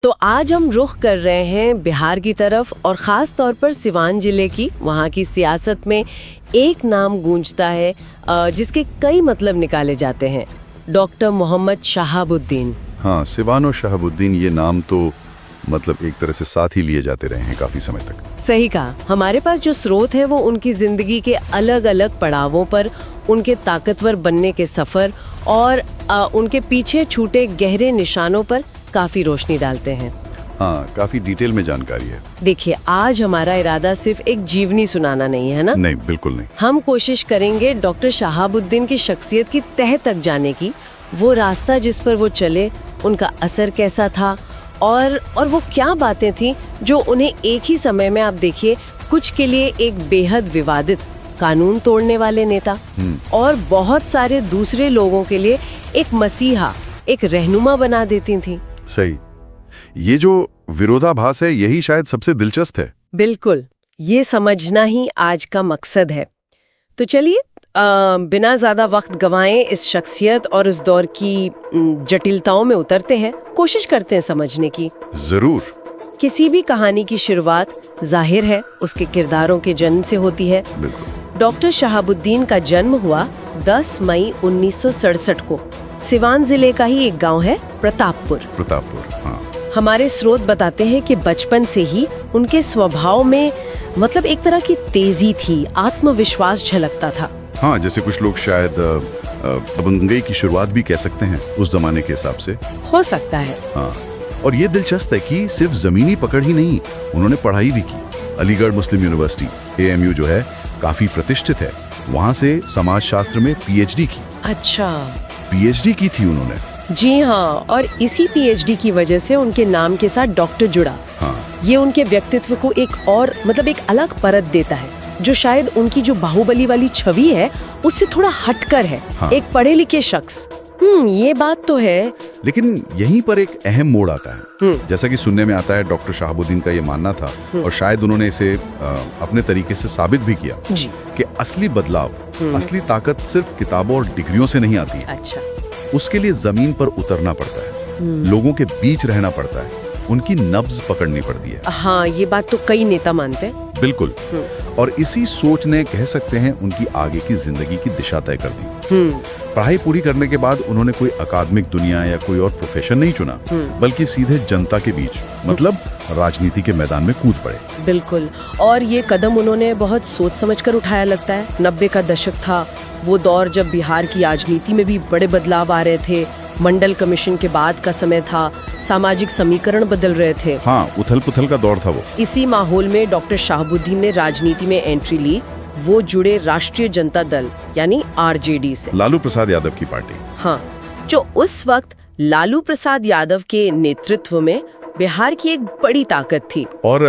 तो आज हम रुख कर रहे हैं बिहार की तरफ और ख़ास तौर पर सिवान जिले की। वहाँ की सियासत में एक नाम गूंजता है जिसके कई मतलब निकाले जाते हैं, डॉक्टर मोहम्मद शहाबुद्दीन। हाँ, सिवान और शहाबुद्दीन ये नाम तो मतलब एक तरह से साथ ही लिए जाते रहे हैं काफ़ी समय तक। सही कहा। हमारे पास जो स्रोत है वो उनकी ज़िंदगी के अलग अलग पड़ावों पर, उनके ताकतवर बनने के सफ़र और उनके पीछे छूटे गहरे निशानों पर काफी रोशनी डालते हैं। हाँ, काफी डिटेल में जानकारी है। देखिए, आज हमारा इरादा सिर्फ एक जीवनी सुनाना नहीं है ना। नहीं, बिल्कुल नहीं। हम कोशिश करेंगे डॉक्टर शहाबुद्दीन की शख्सियत की तह तक जाने की, वो रास्ता जिस पर वो चले, उनका असर कैसा था और वो क्या बातें थी जो उन्हें एक ही समय में, आप देखिए, कुछ के लिए एक बेहद विवादित, कानून तोड़ने वाले नेता और बहुत सारे दूसरे लोगों के लिए एक मसीहा, एक रहनुमा बना देती थी। सही। ये जो विरोधाभास है यही शायद सबसे दिलचस्प है। बिल्कुल, ये समझना ही आज का मकसद है। तो चलिए बिना ज्यादा वक्त गवाएं इस शख्सियत और उस दौर की जटिलताओं में उतरते हैं, कोशिश करते हैं समझने की। जरूर। किसी भी कहानी की शुरुआत जाहिर है उसके किरदारों के जन्म से होती है। बिल्कुल। डॉक्टर शहाबुद्दीन का जन्म हुआ 10 मई 1967 को। सिवान जिले का ही एक गांव है प्रतापपुर। हाँ। हमारे स्रोत बताते हैं कि बचपन से ही उनके स्वभाव में मतलब एक तरह की तेजी थी, आत्मविश्वास झलकता था। हाँ, जैसे कुछ लोग शायद दबंगई की शुरुआत भी कह सकते हैं उस जमाने के हिसाब से। हो सकता है। हाँ, और ये दिलचस्प है कि सिर्फ जमीनी पकड़ ही नहीं, उन्होंने पढ़ाई भी की। अलीगढ़ मुस्लिम यूनिवर्सिटी AMU जो है काफी प्रतिष्ठित है, वहाँ से समाज शास्त्र में PhD की। अच्छा, PhD की थी उन्होंने। जी हाँ, और इसी PhD की वजह से उनके नाम के साथ डॉक्टर जुड़ा। हाँ। ये उनके व्यक्तित्व को एक और मतलब एक अलग परत देता है, जो शायद उनकी जो बाहुबली वाली छवि है उससे थोड़ा हटकर है। हाँ। एक पढ़े लिखे शख्स। ये बात तो है। लेकिन यहीं पर एक अहम मोड़ आता है। जैसा कि सुनने में आता है, डॉक्टर शहाबुद्दीन का ये मानना था और शायद उन्होंने इसे अपने तरीके से साबित भी किया जी। कि असली बदलाव, असली ताकत सिर्फ किताबों और डिग्रियों से नहीं आती। अच्छा। उसके लिए जमीन पर उतरना पड़ता है, लोगों के बीच रहना पड़ता है, उनकी नब्ज पकड़नी पड़ती है। हाँ, ये बात तो कई नेता मानते हैं। बिल्कुल। और इसी सोच ने, कह सकते हैं, उनकी आगे की जिंदगी की दिशा तय कर दी। पढ़ाई पूरी करने के बाद उन्होंने कोई अकादमिक दुनिया या कोई और प्रोफेशन नहीं चुना, बल्कि सीधे जनता के बीच, मतलब राजनीति के मैदान में कूद पड़े। बिल्कुल। और ये कदम उन्होंने बहुत सोच समझकर उठाया लगता है। 90 का दशक था, वो दौर जब बिहार की राजनीति में भी बड़े बदलाव आ रहे थे। मंडल कमीशन के बाद का समय था, सामाजिक समीकरण बदल रहे थे। हाँ, उथल पुथल का दौर था वो। इसी माहौल में डॉक्टर शहाबुद्दीन ने राजनीति में एंट्री ली। वो जुड़े राष्ट्रीय जनता दल यानी RJD से, लालू प्रसाद यादव की पार्टी। हाँ, जो उस वक्त लालू प्रसाद यादव के नेतृत्व में बिहार की एक बड़ी ताकत थी। और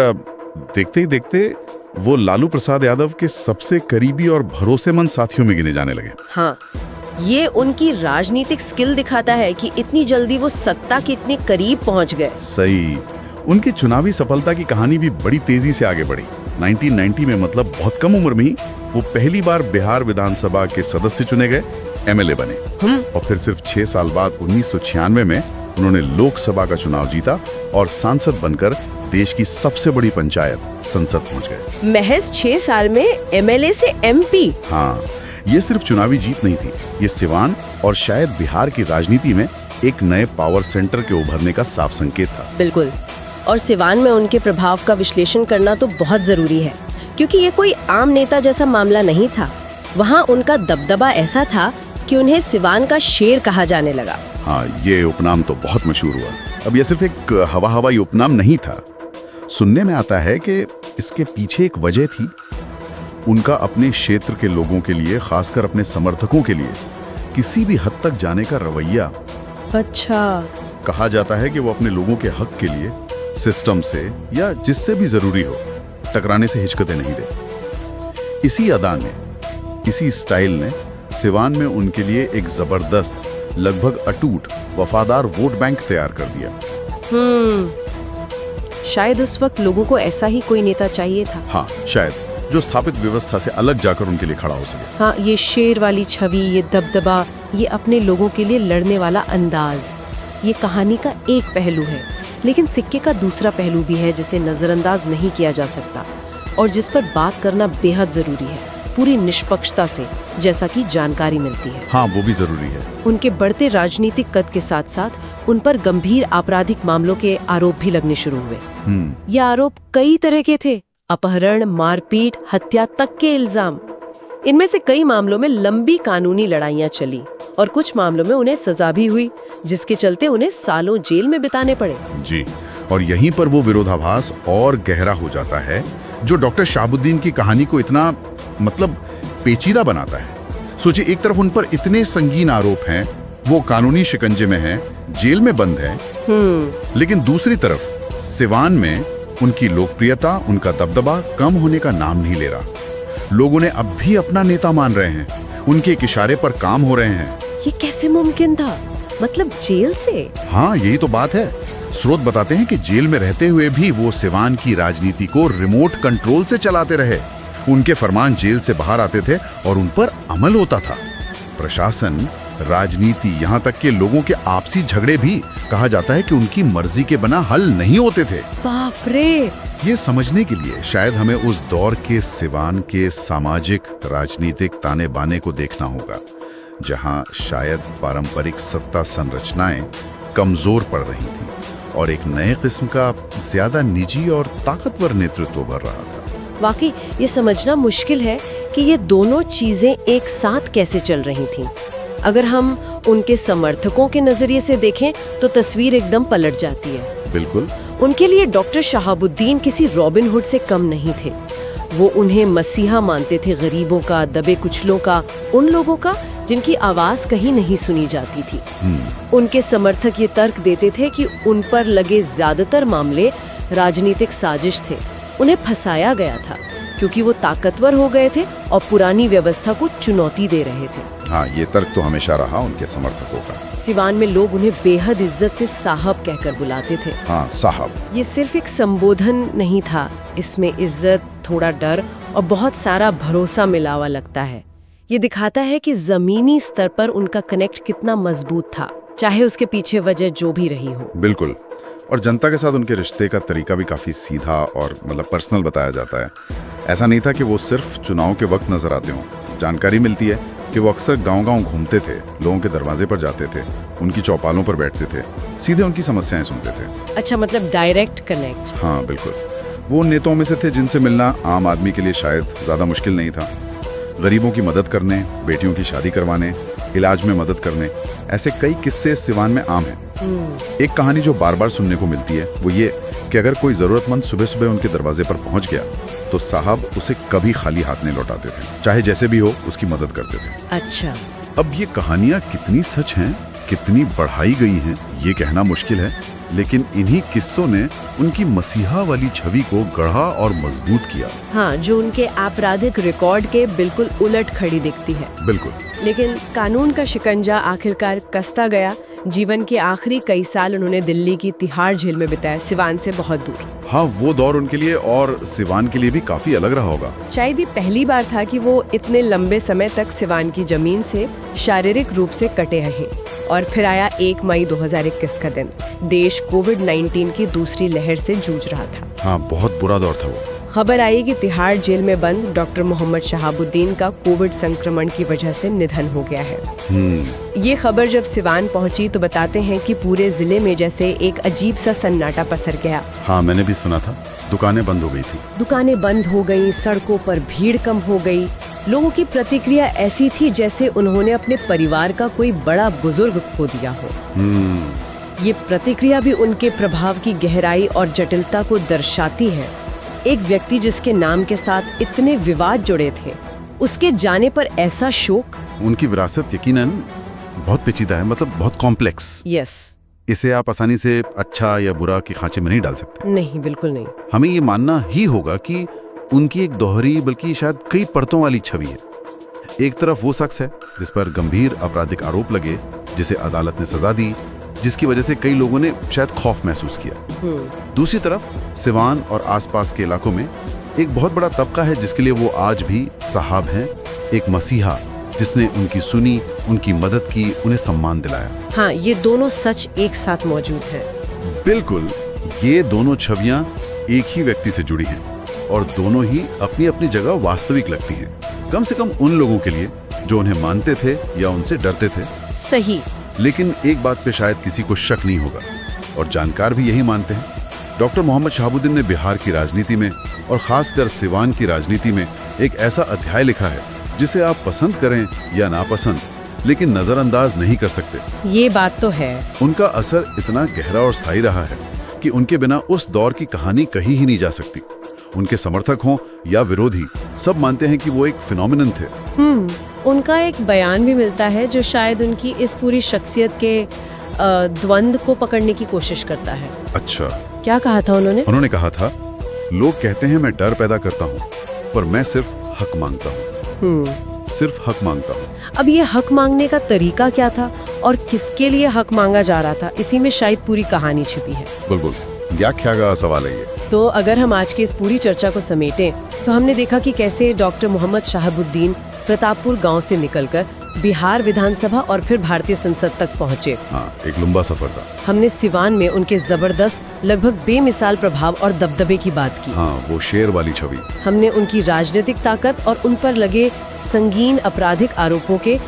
देखते ही देखते वो लालू प्रसाद यादव के सबसे करीबी और भरोसेमंद साथियों में गिने जाने लगे। हाँ, ये उनकी राजनीतिक स्किल दिखाता है कि इतनी जल्दी वो सत्ता के इतने करीब पहुंच गए। सही। उनकी चुनावी सफलता की कहानी भी बड़ी तेजी से आगे बढ़ी। 1990 में, मतलब बहुत कम उम्र में ही, वो पहली बार बिहार विधानसभा के सदस्य चुने गए, MLA बने। और फिर सिर्फ 6 साल बाद 1996 में उन्होंने लोकसभा का चुनाव जीता और सांसद बनकर देश की सबसे बड़ी पंचायत संसद पहुंच गए। महज 6 साल में MLA से MP। हाँ, ये सिर्फ चुनावी जीत नहीं थी, ये सिवान और शायद बिहार की राजनीति में एक नए पावर सेंटर के उभरने का साफ संकेत था। बिल्कुल। और सिवान में उनके प्रभाव का विश्लेषण करना तो बहुत जरूरी है, क्योंकि ये कोई आम नेता जैसा मामला नहीं था। वहाँ उनका दबदबा ऐसा था कि उन्हें सिवान का शेर कहा जाने लगा। हाँ, ये उपनाम तो बहुत मशहूर हुआ। अब यह सिर्फ एक हवाई उपनाम नहीं था। सुनने में आता है कि इसके पीछे एक वजह थी। उनका अपने क्षेत्र के लोगों के लिए, खासकर अपने समर्थकों के लिए, किसी भी हद तक जाने का रवैया। अच्छा। कहा जाता है कि वो अपने लोगों के हक के लिए सिस्टम से या जिससे भी जरूरी हो टकराने से हिचकते नहीं थे। इसी अदा ने, इसी स्टाइल ने सिवान में उनके लिए एक जबरदस्त, लगभग अटूट, वफादार वोट बैंक तैयार कर दिया। शायद उस वक्त लोगों को ऐसा ही कोई नेता चाहिए था। हाँ, शायद, जो स्थापित व्यवस्था से अलग जाकर उनके लिए खड़ा हो सके। हाँ, ये शेर वाली छवि, ये दबदबा, ये अपने लोगों के लिए लड़ने वाला अंदाज, ये कहानी का एक पहलू है। लेकिन सिक्के का दूसरा पहलू भी है जिसे नजरअंदाज नहीं किया जा सकता और जिस पर बात करना बेहद जरूरी है, पूरी निष्पक्षता से, जैसा कि जानकारी मिलती है। हाँ, वो भी जरूरी है। उनके बढ़ते राजनीतिक कद के साथ साथ उन पर गंभीर आपराधिक मामलों के आरोप भी लगने शुरू हुए। ये आरोप कई तरह के थे, अपहरण, मारपीट, हत्या तक के इल्जाम। इनमें से कई मामलों में लंबी कानूनी लड़ाइयां चली और कुछ मामलों में उन्हें सजा भी हुई, जिसके चलते उन्हें सालों जेल में बिताने पड़े। जी, और यहीं पर वो विरोधाभास और गहरा हो जाता है जो डॉक्टर शहाबुद्दीन की कहानी को इतना पेचीदा बनाता है। सोचिए, एक तरफ उन पर इतने संगीन आरोप हैं, वो कानूनी शिकंजे में हैं, जेल में बंद हैं, लेकिन दूसरी तरफ सिवान में उनकी लोकप्रियता, उनका दबदबा कम होने का नाम नहीं ले रहा। लोग उन्हें अब भी अपना नेता मान रहे हैं, उनके एक इशारे पर काम हो रहे हैं। ये कैसे मुमकिन था? मतलब जेल से? हाँ, यही तो बात है। स्रोत बताते हैं कि जेल में रहते हुए भी वो सिवान की राजनीति को रिमोट कंट्रोल से चलाते रहे। उनके फरमान जेल से बाहर आते थे और उन पर अमल होता था। प्रशासन, राजनीति, यहाँ तक के लोगों के आपसी झगड़े भी कहा जाता है कि उनकी मर्जी के बिना हल नहीं होते थे। बाप रे! ये समझने के लिए शायद हमें उस दौर के सिवान के सामाजिक राजनीतिक ताने बाने को देखना होगा, जहां शायद पारंपरिक सत्ता संरचनाएं कमजोर पड़ रही थीं और एक नए किस्म का ज्यादा निजी और ताकतवर नेतृत्व उभर रहा था। वाकई ये समझना मुश्किल है कि ये दोनों चीजें एक साथ कैसे चल रही थीं। अगर हम उनके समर्थकों के नजरिए से देखें तो तस्वीर एकदम पलट जाती है। बिल्कुल। उनके लिए डॉक्टर शहाबुद्दीन किसी रॉबिन हुड से कम नहीं थे। वो उन्हें मसीहा मानते थे, गरीबों का, दबे कुचलों का, उन लोगों का जिनकी आवाज कहीं नहीं सुनी जाती थी। उनके समर्थक ये तर्क देते थे कि उन पर लगे ज्यादातर मामले राजनीतिक साजिश थे, उन्हें फंसाया गया था क्योंकि वो ताकतवर हो गए थे और पुरानी व्यवस्था को चुनौती दे रहे थे। हाँ, ये तर्क तो हमेशा रहा उनके समर्थकों का। सिवान में लोग उन्हें बेहद इज्जत से साहब कहकर बुलाते थे। हाँ, साहब। ये सिर्फ एक संबोधन नहीं था, इसमें इज्जत, थोड़ा डर और बहुत सारा भरोसा मिला हुआ लगता है। ये दिखाता है कि जमीनी स्तर पर उनका कनेक्ट कितना मजबूत था, चाहे उसके पीछे वजह जो भी रही हो। बिल्कुल। और जनता के साथ उनके रिश्ते का तरीका भी काफी सीधा और पर्सनल बताया जाता है। ऐसा नहीं था कि वो सिर्फ चुनाव के वक्त नजर आते हों। जानकारी मिलती है कि वो अक्सर गांव-गांव घूमते थे, लोगों के दरवाजे पर जाते थे, उनकी चौपालों पर बैठते थे, सीधे उनकी समस्याएं सुनते थे। अच्छा, मतलब डायरेक्ट कनेक्ट। हाँ, बिल्कुल। वो उन नेताओं में से थे जिनसे मिलना आम आदमी के लिए शायद ज्यादा मुश्किल नहीं था। गरीबों की मदद करने, बेटियों की शादी करवाने, इलाज में मदद करने, ऐसे कई किस्से सिवान में आम हैं। एक कहानी जो बार बार सुनने को मिलती है वो ये कि अगर कोई जरूरतमंद सुबह सुबह उनके दरवाजे पर पहुंच गया तो साहब उसे कभी खाली हाथ नहीं लौटाते थे, चाहे जैसे भी हो उसकी मदद करते थे। अच्छा। अब ये कहानियां कितनी सच हैं, कितनी बढ़ाई गई हैं, ये कहना मुश्किल है, लेकिन इन्हीं किस्सों ने उनकी मसीहा वाली छवि को गढ़ा और मजबूत किया। हाँ, जो उनके आपराधिक रिकॉर्ड के बिल्कुल उलट खड़ी दिखती है। बिल्कुल। लेकिन कानून का शिकंजा आखिरकार कसता गया। जीवन के आखिरी कई साल उन्होंने दिल्ली की तिहाड़ जेल में बिताए, सिवान से बहुत दूर। हाँ, वो दौर उनके लिए और सिवान के लिए भी काफी अलग रहा होगा। शायद ये पहली बार था कि वो इतने लंबे समय तक सिवान की जमीन से शारीरिक रूप से कटे रहे। और फिर आया 1 मई 2021 का दिन। देश कोविड-19 की दूसरी लहर से जूझ रहा था। हाँ, बहुत बुरा दौर था वो। खबर आई कि तिहाड़ जेल में बंद डॉक्टर मोहम्मद शहाबुद्दीन का कोविड संक्रमण की वजह से निधन हो गया है। ये खबर जब सिवान पहुंची तो बताते हैं कि पूरे जिले में जैसे एक अजीब सा सन्नाटा पसर गया। हाँ, मैंने भी सुना था। दुकानें बंद हो गई थी। दुकानें बंद हो गई, सड़कों पर भीड़ कम हो गई। लोगों की प्रतिक्रिया ऐसी थी जैसे उन्होंने अपने परिवार का कोई बड़ा बुजुर्ग खो दिया हो। ये प्रतिक्रिया भी उनके प्रभाव की गहराई और जटिलता को दर्शाती है। एक व्यक्ति जिसके नाम के साथ इतने विवाद जुड़े थे, उसके जाने पर ऐसा शोक। उनकी विरासत यकीनन बहुत पेचीदा है, बहुत कॉम्प्लेक्स। यस। इसे आप आसानी से अच्छा या बुरा के खांचे में नहीं डाल सकते। नहीं, बिल्कुल नहीं। हमें ये मानना ही होगा कि उनकी एक दोहरी बल्कि शायद कई परतों वाली छवि है। एक तरफ वो शख्स है जिस पर गंभीर आपराधिक आरोप लगे, जिसे अदालत ने सजा दी, जिसकी वजह से कई लोगों ने शायद खौफ महसूस किया। दूसरी तरफ सिवान और आसपास के इलाकों में एक बहुत बड़ा तबका है जिसके लिए वो आज भी साहब हैं, एक मसीहा जिसने उनकी सुनी, उनकी मदद की, उन्हें सम्मान दिलाया। हाँ, ये दोनों सच एक साथ मौजूद है। बिल्कुल। ये दोनों छवियां एक ही व्यक्ति से जुड़ी हैं और दोनों ही अपनी अपनी जगह वास्तविक लगती हैं, कम से कम उन लोगों के लिए जो उन्हें मानते थे या उनसे डरते थे। सही। लेकिन एक बात पे शायद किसी को शक नहीं होगा, और जानकार भी यही मानते हैं। डॉक्टर मोहम्मद शहाबुद्दीन ने बिहार की राजनीति में और खासकर सिवान की राजनीति में एक ऐसा अध्याय लिखा है जिसे आप पसंद करें या नापसंद, लेकिन नजरअंदाज नहीं कर सकते। ये बात तो है। उनका असर इतना गहरा और स्थायी रहा है कि उनके बिना उस दौर की कहानी कही ही नहीं जा सकती। उनके समर्थक हों या विरोधी, सब मानते हैं कि वो एक फिनोमिनन थे। उनका एक बयान भी मिलता है जो शायद उनकी इस पूरी शख्सियत के द्वंद्व को पकड़ने की कोशिश करता है। अच्छा, क्या कहा था उन्होंने? उन्होंने कहा था, लोग कहते हैं मैं डर पैदा करता हूँ, पर मैं सिर्फ हक मांगता हूँ। सिर्फ हक मांगता हूँ। अब ये हक मांगने का तरीका क्या था और किसके लिए हक मांगा जा रहा था, इसी में शायद पूरी कहानी छिपी है। बिल्कुल, व्याख्या का सवाल है ये। तो अगर हम आज की इस पूरी चर्चा को समेटें तो हमने देखा कि कैसे डॉक्टर मोहम्मद शहाबुद्दीन प्रतापपुर गांव से निकलकर बिहार विधानसभा और फिर भारतीय संसद तक पहुंचे। हाँ, एक लंबा सफर था। हमने सिवान में उनके जबरदस्त, लगभग बेमिसाल प्रभाव और दबदबे की बात की। हाँ, वो शेर वाली छवि। हमने उनकी राजनीतिक ताकत और उन पर लगे संगीन आपराधिक आरोपों के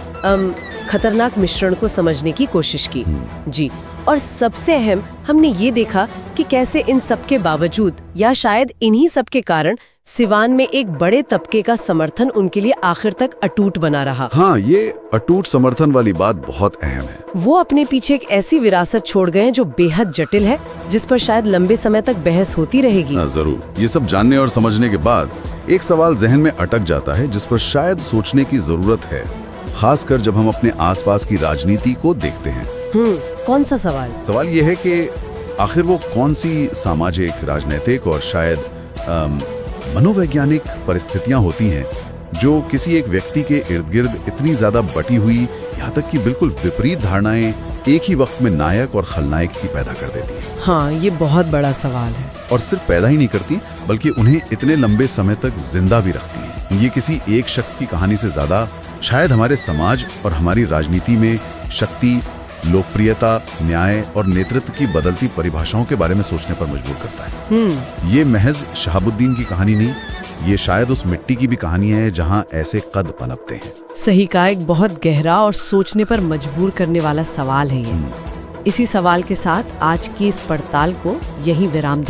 खतरनाक मिश्रण को समझने की कोशिश की। जी, और सबसे अहम हमने ये देखा कि कैसे इन सब के बावजूद या शायद इन्हीं सब के कारण सिवान में एक बड़े तबके का समर्थन उनके लिए आखिर तक अटूट बना रहा। हाँ, ये अटूट समर्थन वाली बात बहुत अहम है। वो अपने पीछे एक ऐसी विरासत छोड़ गए जो बेहद जटिल है, जिस पर शायद लंबे समय तक बहस होती रहेगी। जरूर। ये सब जानने और समझने के बाद एक सवाल जहन में अटक जाता है जिस पर शायद सोचने की जरूरत है, खासकर जब हम अपने आसपास की राजनीति को देखते हैं। कौन सा सवाल? सवाल ये है कि आखिर वो कौन सी सामाजिक, राजनीतिक और शायद मनोवैज्ञानिक परिस्थितियां होती हैं जो किसी एक व्यक्ति के इर्द गिर्द इतनी ज्यादा बटी हुई, यहाँ तक कि बिल्कुल विपरीत धारणाएं एक ही वक्त में नायक और खलनायक की पैदा कर देती है। हाँ, ये बहुत बड़ा सवाल है। और सिर्फ पैदा ही नहीं करती, बल्कि उन्हें इतने लंबे समय तक जिंदा भी रखती है। ये किसी एक शख्स की कहानी से ज्यादा शायद हमारे समाज और हमारी राजनीति में शक्ति, लोकप्रियता, न्याय और नेतृत्व की बदलती परिभाषाओं के बारे में सोचने पर मजबूर करता है। ये महज शहाबुद्दीन की कहानी नहीं, ये शायद उस मिट्टी की भी कहानी है जहां ऐसे कद पनपते हैं। सही कहा, एक बहुत गहरा और सोचने पर मजबूर करने वाला सवाल है ये। इसी सवाल के साथ आज की इस पड़ताल को यहीं विराम